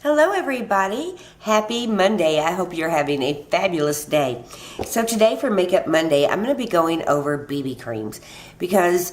Hello everybody. Happy Monday. I hope you're having a fabulous day. So today for Makeup Monday, I'm going to be going over BB creams because,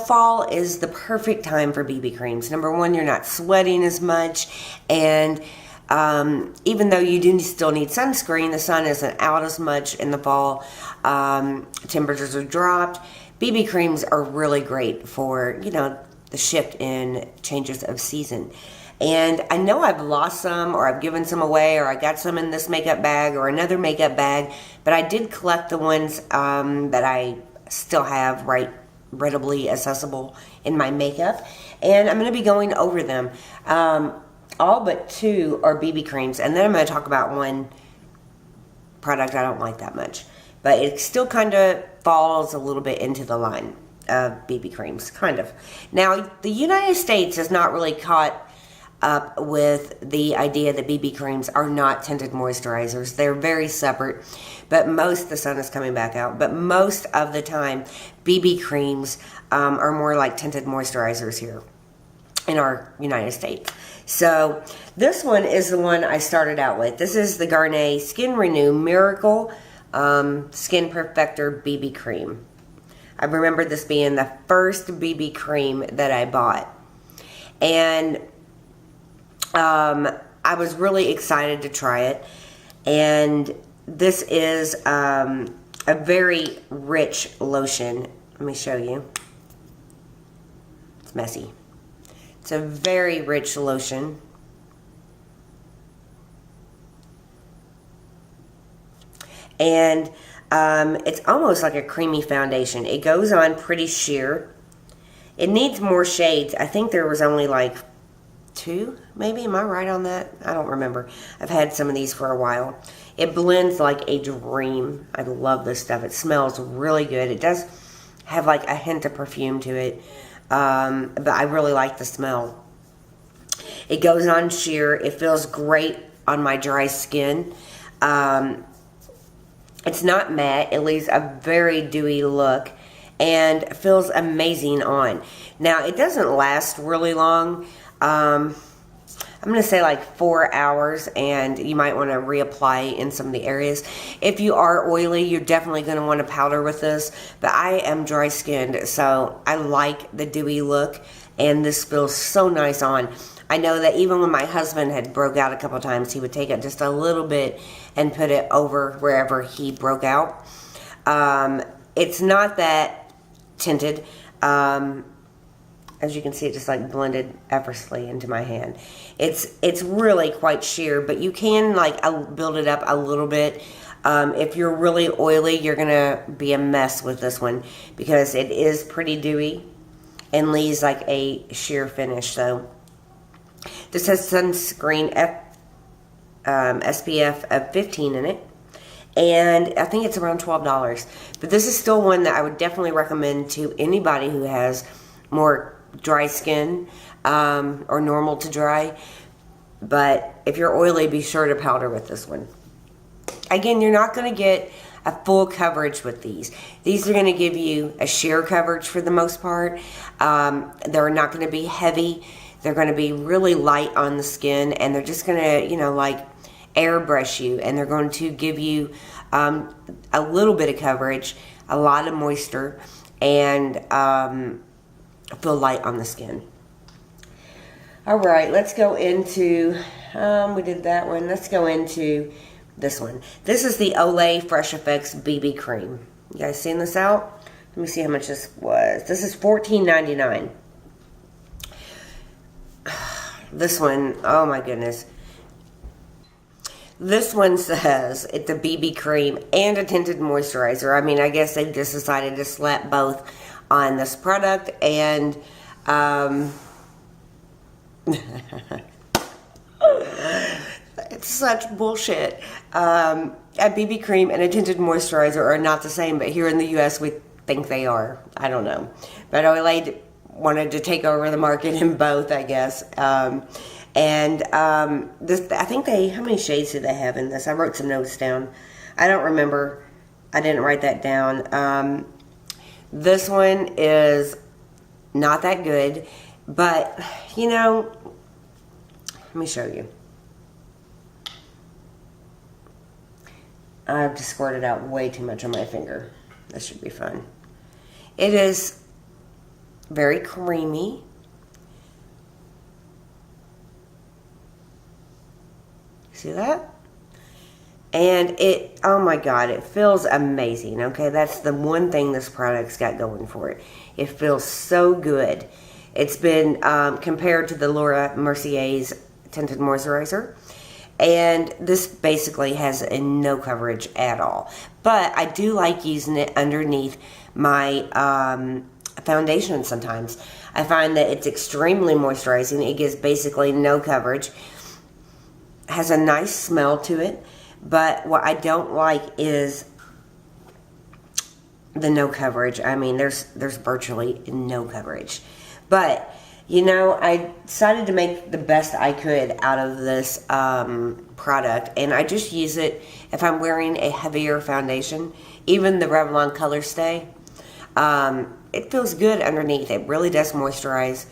fall is the perfect time for BB creams. Number one, you're not sweating as much, and even though you do still need sunscreen, the sun isn't out as much in the fall. Temperatures are dropped. BB creams are really great for, the shift in changes of season. And I know I've lost some, or I've given some away, or I got some in this makeup bag or another makeup bag, but I did collect the ones that I still have readily accessible in my makeup, and I'm going to be going over them. All but two are BB creams, and then I'm going to talk about one product I don't like that much, but it still kind of falls a little bit into the line of BB creams, kind of. Now, the United States has not really caught up with the idea that BB creams are not tinted moisturizers. They're very separate, but the sun is coming back out, but most of the time, BB creams are more like tinted moisturizers here in our United States. So this one is the one I started out with. This is the Garnier Skin Renew Miracle Skin Perfector BB Cream. I remember this being the first BB cream that I bought. And I was really excited to try it, and this is a very rich lotion. Let me show you. It's messy. It's a very rich lotion. And it's almost like a creamy foundation. It goes on pretty sheer. It needs more shades. I think there was only like 2, maybe. Am I right on that? I don't remember. I've had some of these for a while. It blends like a dream. I love this stuff. It smells really good. It does have like a hint of perfume to it, but I really like the smell. It goes on sheer. It feels great on my dry skin. It's not matte. It leaves a very dewy look and feels amazing on. Now, it doesn't last really long. I'm going to say like 4 hours, and you might want to reapply in some of the areas. If you are oily, you're definitely going to want to powder with this, but I am dry skinned, so I like the dewy look, and this feels so nice on. I know that even when my husband had broke out a couple times, he would take it just a little bit and put it over wherever he broke out. It's not that tinted. As you can see, it just like blended effortlessly into my hand. It's really quite sheer, but you can like build it up a little bit. If you're really oily, you're gonna be a mess with this one because it is pretty dewy and leaves like a sheer finish. So this has sunscreen SPF of 15 in it, and I think it's around $12. But this is still one that I would definitely recommend to anybody who has more dry skin or normal to dry. But if you're oily, be sure to powder with this one. Again, you're not going to get a full coverage with these. These are going to give you a sheer coverage for the most part. They're not going to be heavy. They're going to be really light on the skin, and they're just going to, like airbrush you, and they're going to give you a little bit of coverage, a lot of moisture, and feel light on the skin. All right, let's go into, we did that one. Let's go into this one. This is the Olay Fresh Effects BB Cream. You guys seen this out? Let me see how much this was. This is $14.99. This one, oh my goodness. This one says it's a BB cream and a tinted moisturizer. I mean, I guess they just decided to slap both on this product, and it's such bullshit. A BB cream and a tinted moisturizer are not the same, but here in the U.S. we think they are. I don't know. But Olay wanted to take over the market in both, I guess. This, I think how many shades do they have in this? I wrote some notes down. I don't remember. I didn't write that down. This one is not that good, but, let me show you. I've just squirted out way too much on my finger. This should be fun. It is very creamy. See that? And it, oh my God, it feels amazing. Okay, that's the one thing this product's got going for it. It feels so good. It's been compared to the Laura Mercier's Tinted Moisturizer. And this basically has no coverage at all. But I do like using it underneath my foundation sometimes. I find that it's extremely moisturizing. It gives basically no coverage. Has a nice smell to it. But what I don't like is the no coverage. I mean, there's virtually no coverage. But, you know, I decided to make the best I could out of this product. And I just use it if I'm wearing a heavier foundation. Even the Revlon Color Stay. It feels good underneath. It really does moisturize.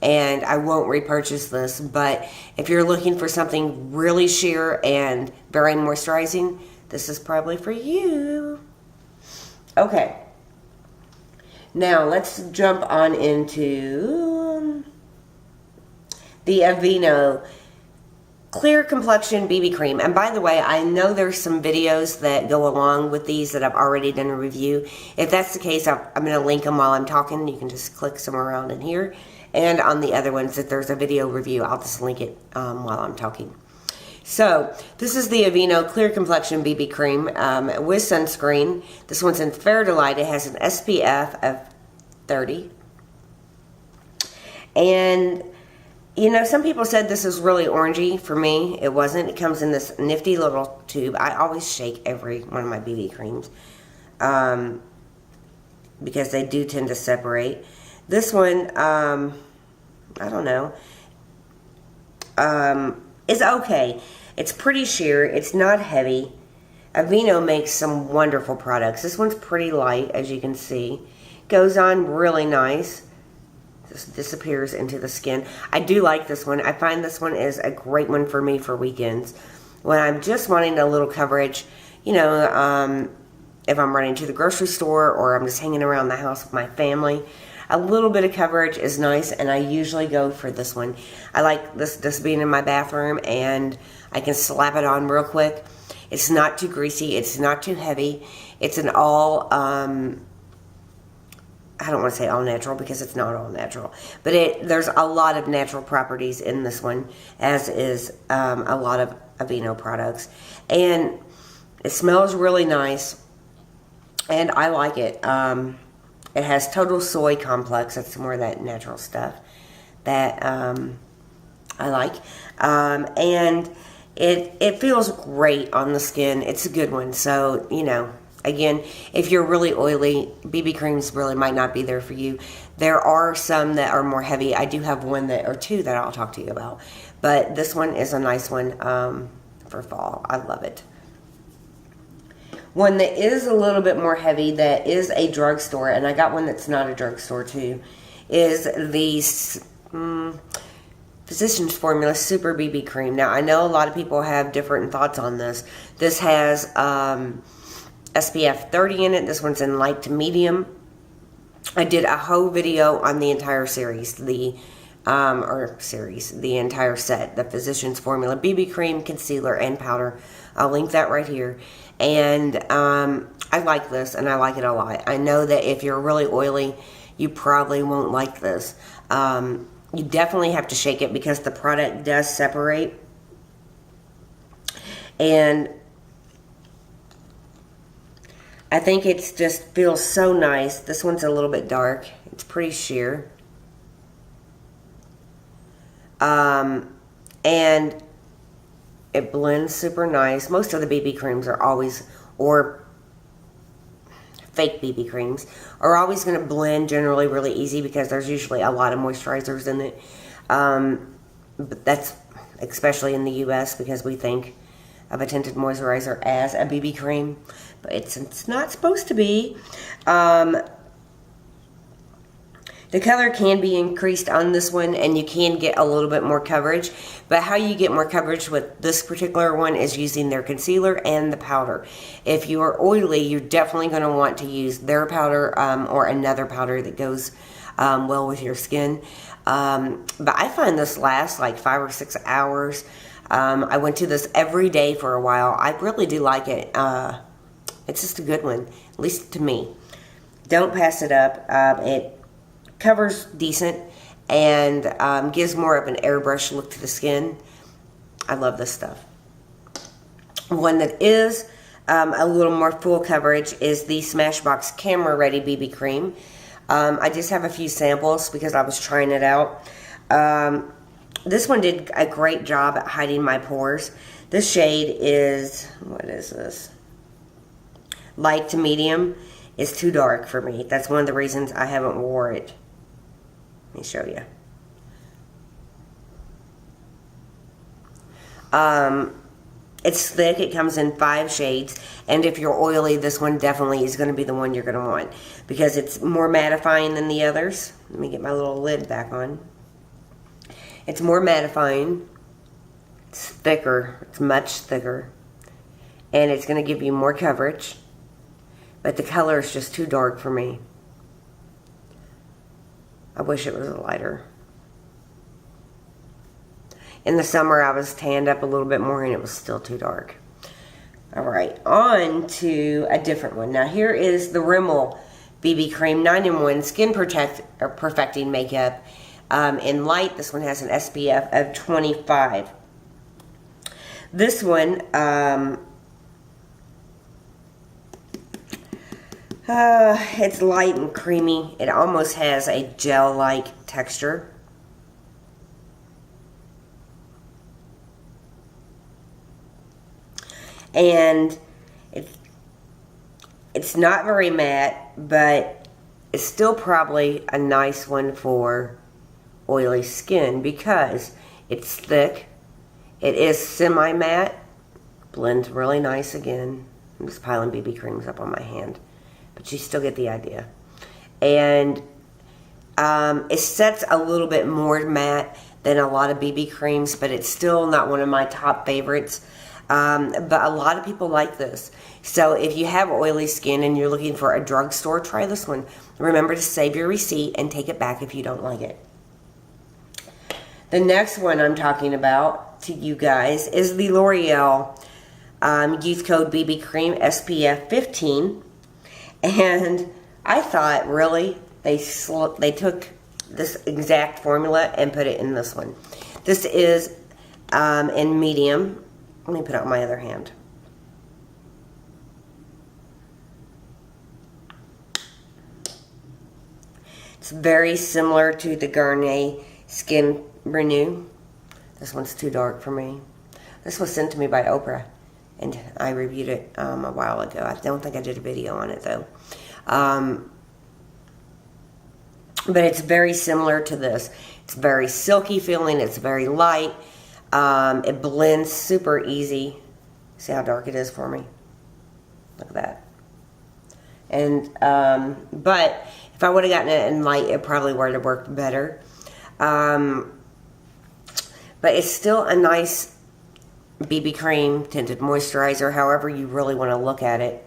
And I won't repurchase this, but if you're looking for something really sheer and very moisturizing, this is probably for you. Okay. Now, let's jump on into the Aveeno Clear Complexion BB Cream. And by the way, I know there's some videos that go along with these that I've already done a review. If that's the case, I'm going to link them while I'm talking. You can just click somewhere around in here. And on the other ones, if there's a video review, I'll just link it while I'm talking. So, this is the Aveeno Clear Complexion BB Cream with sunscreen. This one's in Fair Delight. It has an SPF of 30. And, you know, some people said this is really orangey. For me, it wasn't. It comes in this nifty little tube. I always shake every one of my BB creams because they do tend to separate. This one, I don't know, is okay. It's pretty sheer. It's not heavy. Aveeno makes some wonderful products. This one's pretty light, as you can see. Goes on really nice. Just disappears into the skin. I do like this one. I find this one is a great one for me for weekends. When I'm just wanting a little coverage, you know, if I'm running to the grocery store or I'm just hanging around the house with my family, a little bit of coverage is nice, and I usually go for this one. I like this being in my bathroom, and I can slap it on real quick. It's not too greasy. It's not too heavy. It's an all, I don't want to say all natural because it's not all natural. But there's a lot of natural properties in this one, as is a lot of Aveeno products. And it smells really nice, and I like it. It has total soy complex. That's more of that natural stuff that I like. And it feels great on the skin. It's a good one. So, you know, again, if you're really oily, BB creams really might not be there for you. There are some that are more heavy. I do have one or two that I'll talk to you about. But this one is a nice one for fall. I love it. One that is a little bit more heavy, that is a drugstore, and I got one that's not a drugstore too, is the Physicians Formula Super BB Cream. Now, I know a lot of people have different thoughts on this. This has SPF 30 in it. This one's in light to medium. I did a whole video on the entire series, the entire set, the Physicians Formula BB Cream, Concealer, and Powder. I'll link that right here. And I like this, and I like it a lot. I know that if you're really oily, you probably won't like this. You definitely have to shake it because the product does separate. And I think it just feels so nice. This one's a little bit dark. It's pretty sheer. And it blends super nice. Most of the BB creams are always, or fake BB creams, are always going to blend generally really easy because there's usually a lot of moisturizers in it. But that's especially in the US because we think of a tinted moisturizer as a BB cream. But it's not supposed to be. Now The color can be increased on this one, and you can get a little bit more coverage. But how you get more coverage with this particular one is using their concealer and the powder. If you are oily, you're definitely going to want to use their powder or another powder that goes well with your skin. But I find this lasts like 5 or 6 hours. I went to this every day for a while. I really do like it. It's just a good one, at least to me. Don't pass it up. It covers decent and gives more of an airbrush look to the skin. I love this stuff. One that is a little more full coverage is the Smashbox Camera Ready BB Cream. I just have a few samples because I was trying it out. This one did a great job at hiding my pores. This shade is, what is this? Light to medium. It's too dark for me. That's one of the reasons I haven't wore it. Let me show you. It's thick. It comes in 5 shades. And if you're oily, this one definitely is going to be the one you're going to want, because it's more mattifying than the others. Let me get my little lid back on. It's more mattifying. It's thicker. It's much thicker. And it's going to give you more coverage. But the color is just too dark for me. I wish it was lighter. In the summer, I was tanned up a little bit more and it was still too dark. Alright, on to a different one. Now here is the Rimmel BB Cream 9-in-1 Skin Perfecting Makeup. In light, this one has an SPF of 25. This one, it's light and creamy. It almost has a gel-like texture. And it's not very matte, but it's still probably a nice one for oily skin because it's thick. It is semi-matte. Blends really nice again. I'm just piling BB creams up on my hand, but you still get the idea. And it sets a little bit more matte than a lot of BB creams, but it's still not one of my top favorites. But a lot of people like this. So if you have oily skin and you're looking for a drugstore, try this one. Remember to save your receipt and take it back if you don't like it. The next one I'm talking about to you guys is the L'Oreal Youth Code BB Cream SPF 15. And I thought, really, they took this exact formula and put it in this one. This is in medium. Let me put it on my other hand. It's very similar to the Garnier Skin Renew. This one's too dark for me. This was sent to me by Oprah, and I reviewed it a while ago. I don't think I did a video on it, though. But it's very similar to this. It's very silky feeling. It's very light. It blends super easy. See how dark it is for me? Look at that. And, but if I would have gotten it in light, it probably would have worked better. But it's still a nice BB cream, tinted moisturizer, however you really want to look at it.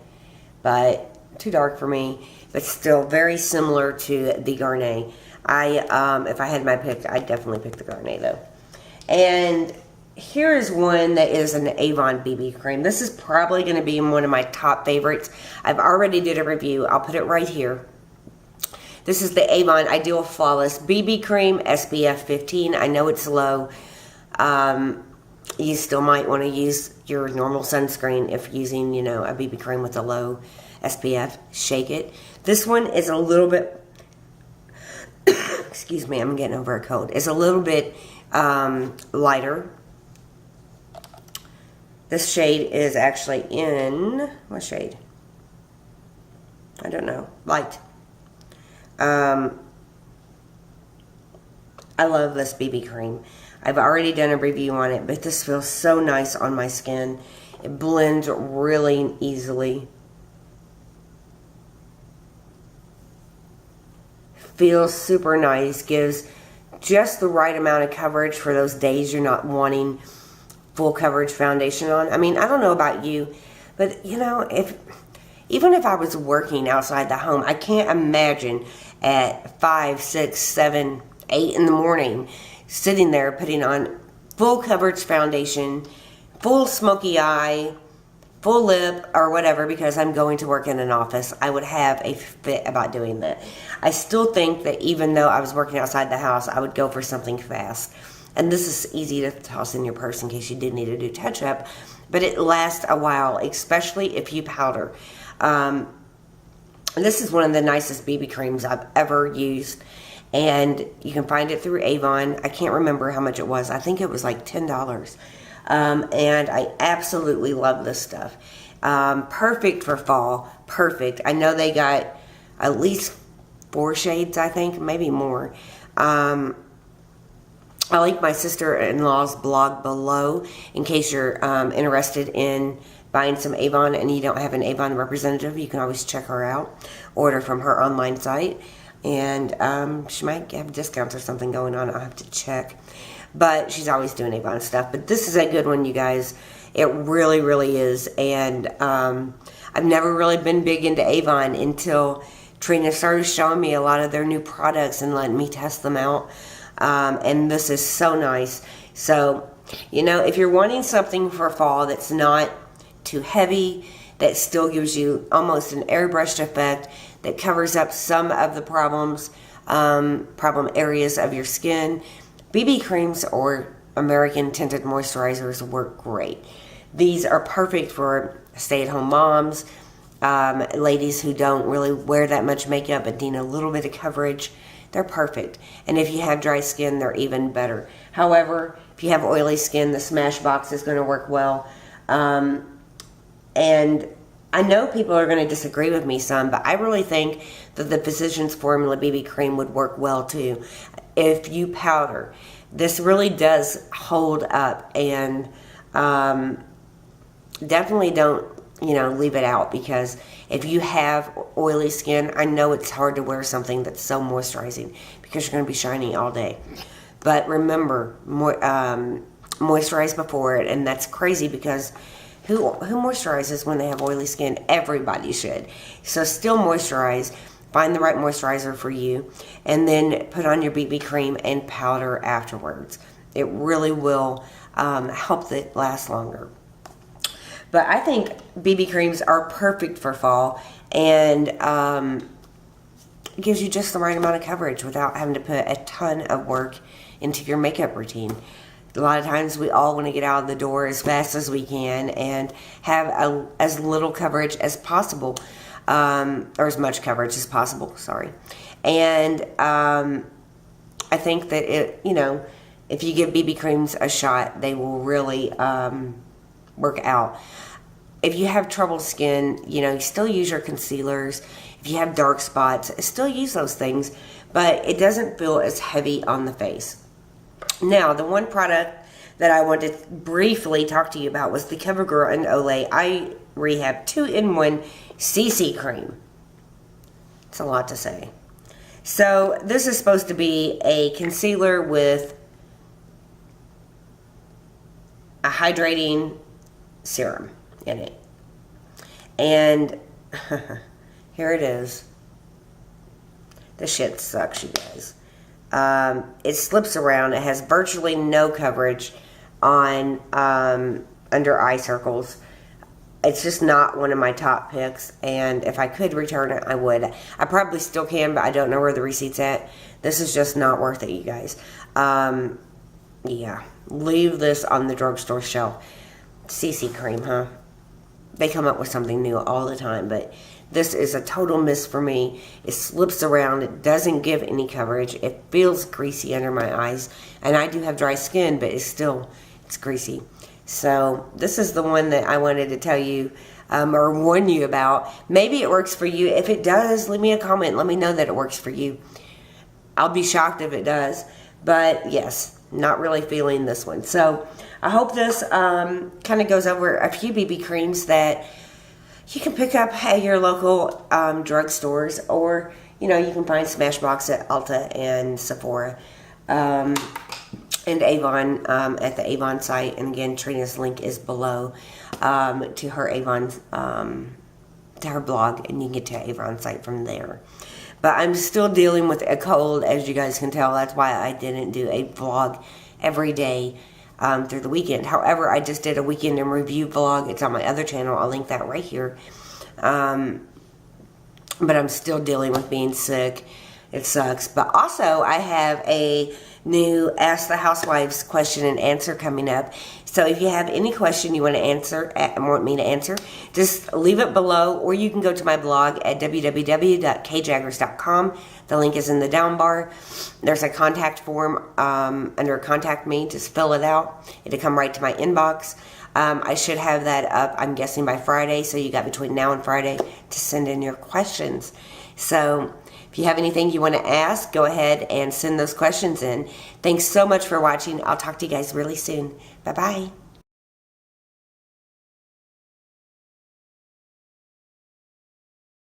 But too dark for me. But still very similar to the Garnier. If I had my pick, I'd definitely pick the Garnier though. And here is one that is an Avon BB cream. This is probably going to be one of my top favorites. I've already did a review. I'll put it right here. This is the Avon Ideal Flawless BB Cream SPF 15. I know it's low. You still might want to use your normal sunscreen if using, you know, a BB cream with a low SPF. Shake it. This one is a little bit, excuse me, I'm getting over a cold. It's a little bit lighter. This shade is actually in, what shade? I don't know. Light. I love this BB cream. I've already done a review on it, but this feels so nice on my skin. It blends really easily. feels super nice, gives just the right amount of coverage for those days you're not wanting full coverage foundation on. I mean, I don't know about you, but you know, even if I was working outside the home, I can't imagine at 5, 6, 7, 8 in the morning sitting there putting on full coverage foundation, full smoky eye, full lip, or whatever, because I'm going to work in an office. I would have a fit about doing that. I still think that even though I was working outside the house, I would go for something fast. And this is easy to toss in your purse in case you did need to do touch-up, but it lasts a while, especially if you powder. This is one of the nicest BB creams I've ever used, and you can find it through Avon. I can't remember how much it was. I think it was like $10. And I absolutely love this stuff. Perfect for fall. Perfect. I know they got at least 4 shades, I think, maybe more. I'll link my sister-in-law's blog below in case you're interested in buying some Avon and you don't have an Avon representative. You can always check her out, order from her online site, and she might have discounts or something going on. I'll have to check. But she's always doing Avon stuff. But this is a good one, you guys. It really, really is. And I've never really been big into Avon until Trina started showing me a lot of their new products and letting me test them out. And this is so nice. So, you know, if you're wanting something for fall that's not too heavy, that still gives you almost an airbrushed effect, that covers up some of the problem areas of your skin, BB creams or American tinted moisturizers work great. These are perfect for stay-at-home moms, ladies who don't really wear that much makeup but need a little bit of coverage. They're perfect. And if you have dry skin, they're even better. However, if you have oily skin, the Smashbox is going to work well. And I know people are going to disagree with me some, but I really think that the Physicians Formula BB cream would work well too. If you powder, this really does hold up, and definitely don't, you know, leave it out, because if you have oily skin, I know it's hard to wear something that's so moisturizing because you're going to be shiny all day. But remember, moisturize before it, and that's crazy because who moisturizes when they have oily skin? Everybody should. So still moisturize. Find the right moisturizer for you, and then put on your BB cream and powder afterwards. It really will help it last longer. But I think BB creams are perfect for fall, and it gives you just the right amount of coverage without having to put a ton of work into your makeup routine. A lot of times we all want to get out of the door as fast as we can and have as little coverage as possible. Or as much coverage as possible, sorry. And I think that if you give BB creams a shot, they will really work out. If you have troubled skin, you still use your concealers. If you have dark spots, still use those things, but it doesn't feel as heavy on the face. Now, the one product that I wanted to briefly talk to you about was the CoverGirl and Olay Eye Rehab 2-in-1 CC cream. It's a lot to say. So this is supposed to be a concealer with a hydrating serum in it. And here it is. This shit sucks, you guys. It slips around. It has virtually no coverage on under eye circles. It's just not one of my top picks, and if I could return it, I would. I probably still can, but I don't know where the receipt's at. This is just not worth it, you guys. Yeah, leave this on the drugstore shelf. CC cream, huh? They come up with something new all the time, but this is a total miss for me. It slips around. It doesn't give any coverage. It feels greasy under my eyes, and I do have dry skin, but it's greasy. So this is the one that I wanted to tell you or warn you about. Maybe it works for you. If it does, leave me a comment. Let me know that it works for you. I'll be shocked if it does. But yes, not really feeling this one. So I hope this kind of goes over a few BB creams that you can pick up at your local drugstores, or you can find Smashbox at Ulta and Sephora. And Avon at the Avon site. And again, Trina's link is below to her Avon, to her blog, and you can get to Avon site from there. But I'm still dealing with a cold, as you guys can tell. That's why I didn't do a vlog every day through the weekend. However, I just did a weekend in review vlog. It's on my other channel. I'll link that right here. But I'm still dealing with being sick. It sucks. But also, I have a new Ask the Housewives question and answer coming up. So if you have any question you want me to answer, just leave it below, or you can go to my blog at www.kjaggers.com. The link is in the down bar. There's a contact form under Contact Me. Just fill it out. It'll come right to my inbox. I should have that up, I'm guessing, by Friday. So you got between now and Friday to send in your questions. So if you have anything you want to ask, go ahead and send those questions in. Thanks so much for watching. I'll talk to you guys really soon. Bye-bye.